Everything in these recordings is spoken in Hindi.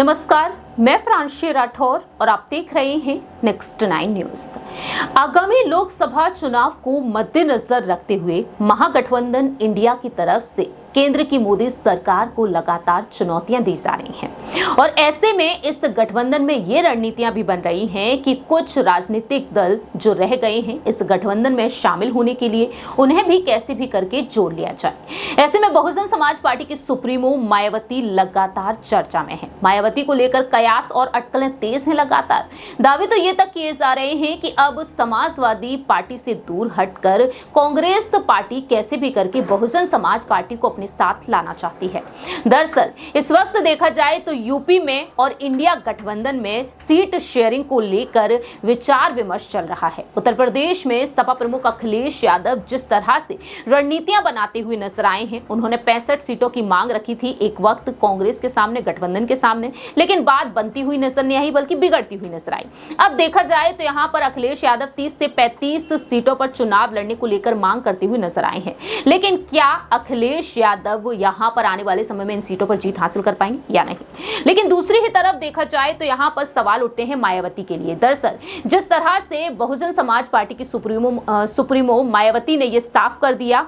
नमस्कार, मैं प्रांशी राठौर और आप देख रहे हैं नेक्स्ट 9 न्यूज। आगामी लोकसभा चुनाव को मद्देनजर रखते हुए महागठबंधन इंडिया की तरफ से केंद्र की मोदी सरकार को लगातार चुनौतियां दी जा रही हैं और ऐसे में इस गठबंधन में ये रणनीतियां भी बन रही हैं कि कुछ राजनीतिक दल जो रह गए हैं इस गठबंधन में शामिल होने के लिए उन्हें भी कैसे भी करके जोड़ लिया जाए। ऐसे में बहुजन समाज पार्टी की सुप्रीमो मायावती लगातार चर्चा में है। मायावती को लेकर कयास और अटकलें तेज हैं। लगातार दावे तो ये तक किए जा रहे हैं कि अब समाजवादी पार्टी से दूर हटकर कांग्रेस पार्टी कैसे भी करके बहुजन समाज पार्टी को अपने साथ लाना चाहती है। दरअसल इस वक्त देखा जाए तो यूपी में और इंडिया गठबंधन में सीट शेयरिंग को लेकर विचार विमर्श चल रहा है। उत्तर प्रदेश में सपा प्रमुख अखिलेश यादव जिस तरह से रणनीतियां बनाते हुए नजर आए हैं, उन्होंने 65 सीटों की मांग रखी थी एक वक्त कांग्रेस के सामने, गठबंधन के सामने, लेकिन बात बनती हुई नजर नहीं आई बल्कि बिगड़ती हुई नजर आई। अब देखा जाए तो यहां पर अखिलेश यादव 30 से 35 सीटों पर चुनाव लड़ने को लेकर मांग करते हुए नजर आए हैं, लेकिन क्या अखिलेश यादव यहां पर आने वाले समय में इन सीटों पर जीत हासिल कर पाएंगे या नहीं। लेकिन दूसरी ही तरफ देखा जाए तो यहां पर सवाल उठते हैं मायावती के लिए। दरअसल जिस तरह से बहुजन समाज पार्टी की सुप्रीमो मायावती ने यह साफ कर दिया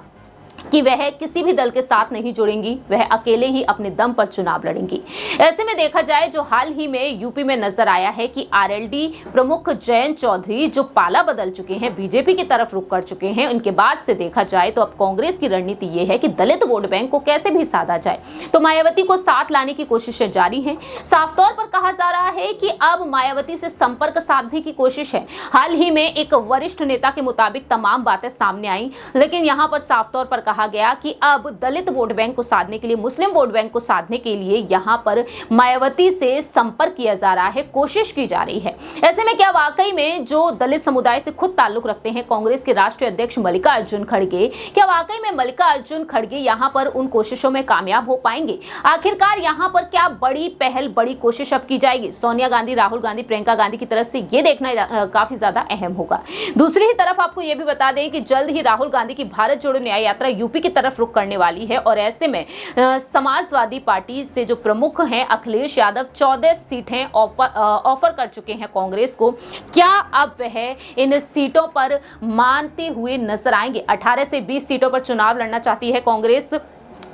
कि वह किसी भी दल के साथ नहीं जुड़ेंगी, वह अकेले ही अपने दम पर चुनाव लड़ेंगी। ऐसे में देखा जाए जो हाल ही में यूपी में नजर आया है कि आरएलडी प्रमुख जयंत चौधरी जो पाला बदल चुके हैं, बीजेपी की तरफ रुख कर चुके हैं, उनके बाद से देखा जाए तो अब कांग्रेस की रणनीति यह है कि दलित वोट बैंक को कैसे भी साधा जाए। तो मायावती को साथ लाने की कोशिशें जारी हैं। साफ तौर पर कहा जा रहा है कि अब मायावती से संपर्क साधने की कोशिश है। हाल ही में एक वरिष्ठ नेता के मुताबिक तमाम बातें सामने आई, लेकिन यहां पर साफ तौर पर कहा गया कि अब दलित वोट बैंक को साधने के लिए, मुस्लिम वोट बैंक को साधने के लिए यहां पर मायावती से संपर्क किया जा रहा है, कोशिश की जा रही है। ऐसे में क्या वाकई में जो दलित समुदाय से खुद ताल्लुक रखते हैं कांग्रेस के राष्ट्रीय अध्यक्ष मल्लिकार्जुन खड़गे, क्या वाकई में मल्लिकार्जुन खड़गे यहां पर उन कोशिशों में कामयाब हो पाएंगे? आखिरकार यहां पर क्या बड़ी पहल, बड़ी कोशिश अब की जाएगी सोनिया गांधी, राहुल गांधी, प्रियंका गांधी की तरफ से? ये देखना काफी ज्यादा अहम होगा। दूसरी ही तरफ आपको यह भी बता दें कि जल्द ही राहुल गांधी की भारत जोड़ो न्याय यात्रा यूपी की तरफ रुख करने वाली है और ऐसे में समाजवादी पार्टी से जो प्रमुख हैं अखिलेश यादव 14 सीटें ऑफर कर चुके हैं कांग्रेस को। क्या अब वह इन सीटों पर मानते हुए नजर आएंगे? 18 से 20 सीटों पर चुनाव लड़ना चाहती है कांग्रेस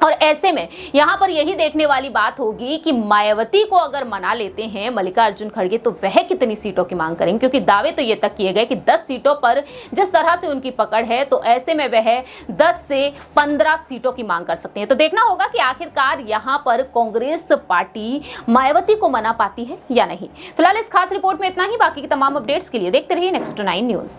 और ऐसे में यहां पर यही देखने वाली बात होगी कि मायावती को अगर मना लेते हैं मल्लिकार्जुन खड़गे तो वह कितनी सीटों की मांग करेंगे, क्योंकि दावे तो ये तक किए गए कि 10 सीटों पर जिस तरह से उनकी पकड़ है तो ऐसे में वह 10 से 15 सीटों की मांग कर सकते हैं। तो देखना होगा कि आखिरकार यहां पर कांग्रेस पार्टी मायावती को मना पाती है या नहीं। फिलहाल इस खास रिपोर्ट में इतना ही। बाकी की तमाम अपडेट्स के लिए देखते रहिए नेक्स्ट 9 न्यूज।